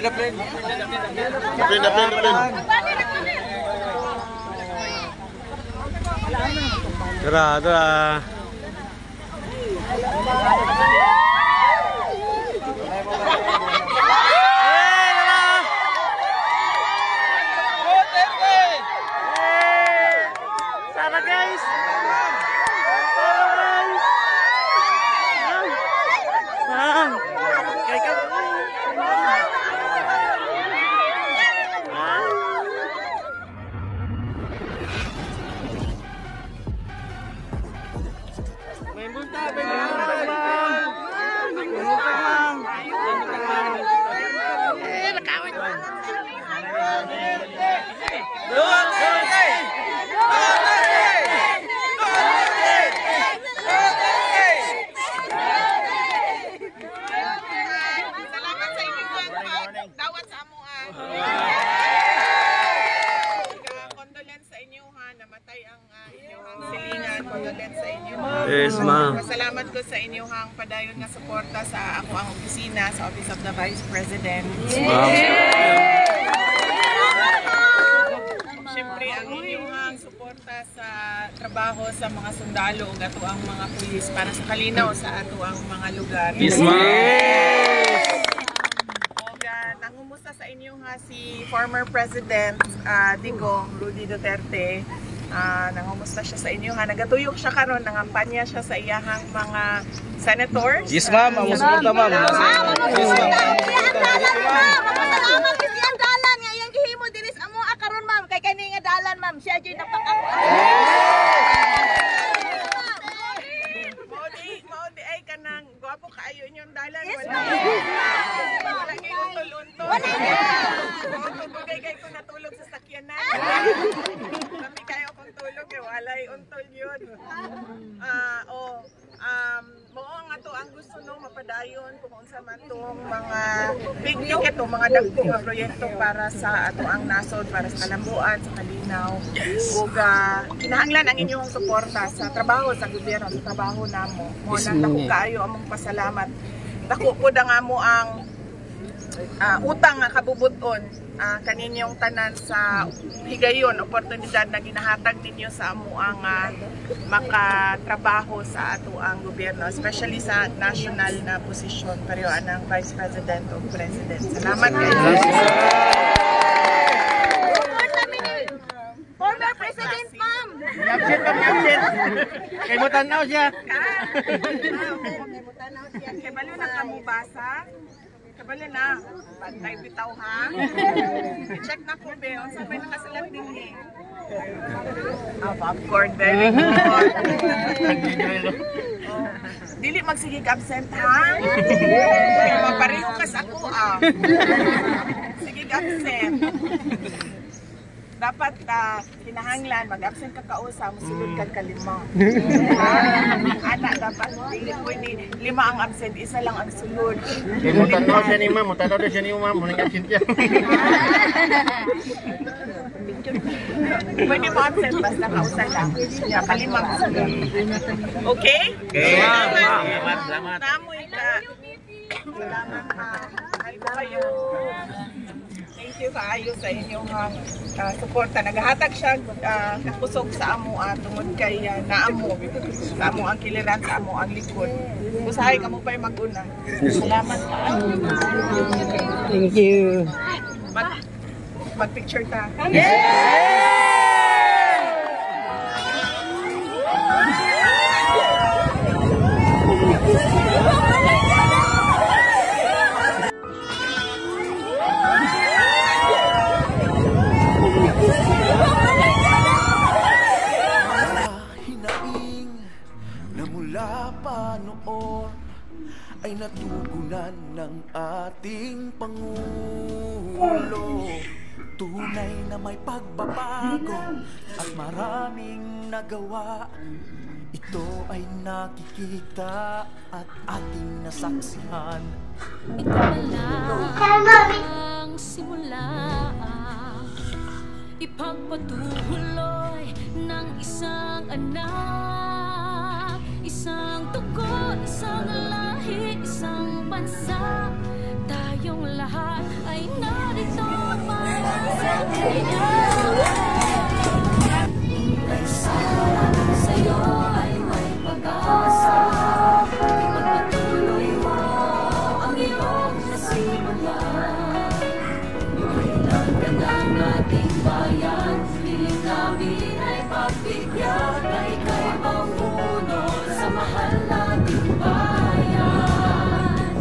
Daplin. Tara. Sama guys. Yes, ma'am. Salamat ko sa inyong padayon nga suporta sa ako ang opisina sa Office of the Vice President. Siyempre, ang inyong suporta sa trabaho sa mga sundalo ug ato ang mga pulis para sa kalinaw sa ato ang mga lugar. Yes, ma'am. Nangumusta sa inyo si former President Digong Rudy Duterte. Nangumusta siya sa inyo nagatuyok siya karon, nangampanya siya sa iyahang mga senators. Yes, ma'am. Ang suporta, ma'am. Salamat kasi ang dalan nga iyang gihimo dinis amo karon, ma'am. Kay kani nga dalan, ma'am. Siya jud napakako. Maudi ay kanang gwapo kaayo inyong dalan. Wala kay untol-untol. Tugay kay ko natulog sa sakyanan. Kami kayo akong tulog walay untol yun. Mao nga to ang gusto nung mapadayon kung unsa man tong mga big ticket o mga dagkong nga proyekto para sa ato ang nasod, para sa kalambuan, sa kalinaw. Ug kinahanglan ang inyong suporta sa trabaho sa gobyerno, sa trabaho namo. Mo nang dako kaayo among pasalamat. Dako pud ang amo ang utang nga kabubuton kaninyong tanan sa higayon, oportunidad na ginahatag ninyo sa amo ang makatrabaho sa ato ang gobyerno, especially sa national na posisyon pareho anang Vice President o President. Salamat kayo. Former President, ma'am. Absent. Kay mo tanaw siya. Kay balo na kamubasa. Kabalo na, bantay bitaw ha. I-check na ko be, unsa may nakasalat din ni. Popcorn, very good. Dili magsigig absent ha. Mapareho ka sa ako Sigig absent. Dapat kinahanglan mag-absent ka kausa, musulod ka kalima. Anak dapat pwede 5 ang absent, isa lang ang sulod. Mutanaw siya ni ma'am, muling absent siya. Pwede mo absent basta kausa lang. Kalima ang sulod. Okay? Okay, ma'am. Salamat. Namoy ka. Salamat ha. Ay ko kayo. Thank you kaayo sa inyong suporta. Naghahatag siya kakusog sa amo tungod kay naamo sa amo ang kiliran, sa amo ang likod. Usahay ka mo pa'y mag-una. Salamat. Thank you. Mag-picture ta. Ay natugunan ng ating Pangulo. Tunay na may pagbabago at maraming nagawa. Ito ay nakikita at ating nasaksihan. Ito lang ang simula, ipagpatuloy ng isang anak, isang tugo, isang lahi, isang bansa, tayong lahat ay narito para sa kanya. Ay sana sa'yo ay may pag-asa, ipagpatuloy mo ang iyong nasimulan. Kailan ka ng ating bayan, piling namin ay pagbigyan, na ika'y mamuno sa mahal nating bayan.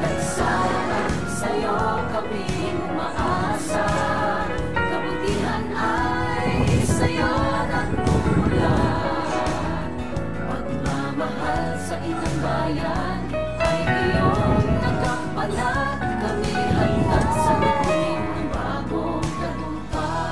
Ay sana sa'yo kami umaasa, kabutihan ay sa'yo nagmumula. Pagmamahal sa inang bayan ay iyong nagampanan, kami hanggang sa lubuin ng bagong tagumpay.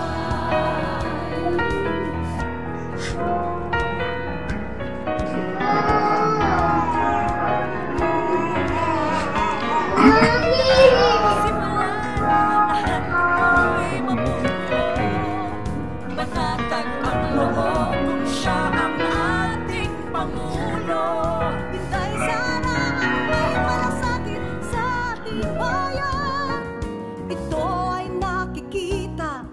Matatag ang loob kung siya ang ating Pangulo. Inday sana ang may malasakit sa ating bayan. Ito ay nakikita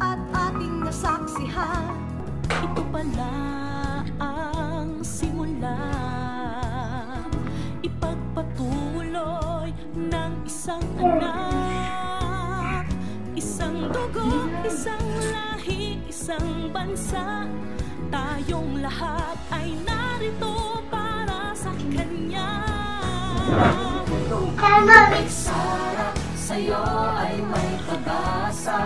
at ating nasaksihan. Ito pala ang simula, ipagpatuloy ng isang anak, isang dugo, isang lahi, isang bansa. Tayong lahat ay narito para sa kanya. Mami! Sana sa'yo ay may pag-asa,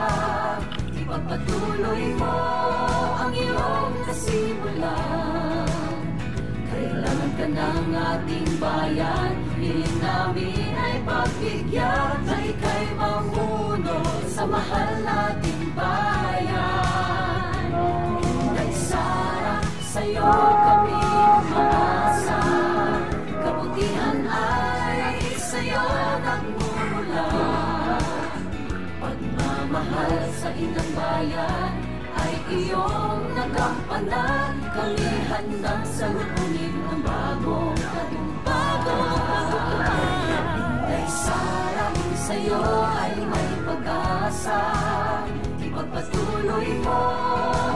ipagpatuloy mo ang iyong nasimulan. Kailangan ka ng ating bayan, hiling namin ay pagbigyan, na ika'y mamuno sa mahal nating bayan. Ay sana sa'yo kami umaasa, kabutihan ay sa'yo nagmumula. Pagmamahal sa inang bayan ay iyong nagampanan, kami handang salubunin ang bagong tagumpay. Ay sana sa'yo ay may pag-asa, ipagpatuloy mo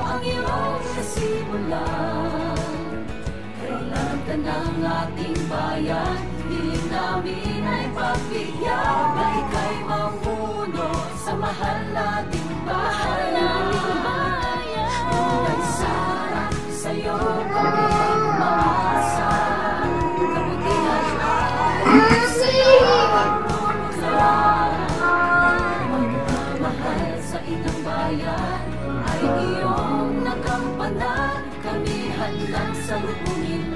ang iyong nasimulan. Kailangan ka ng ating bayan, hiling namin ay pagbigyan, na ika'y mamuno sa mahal nating bayan. Ay sana sa'yo kami umaasa, kabutihan ay sa'yo nagmumula. Pagmamahal sa inang bayan ay iyong nagampanan, kami handang salubunin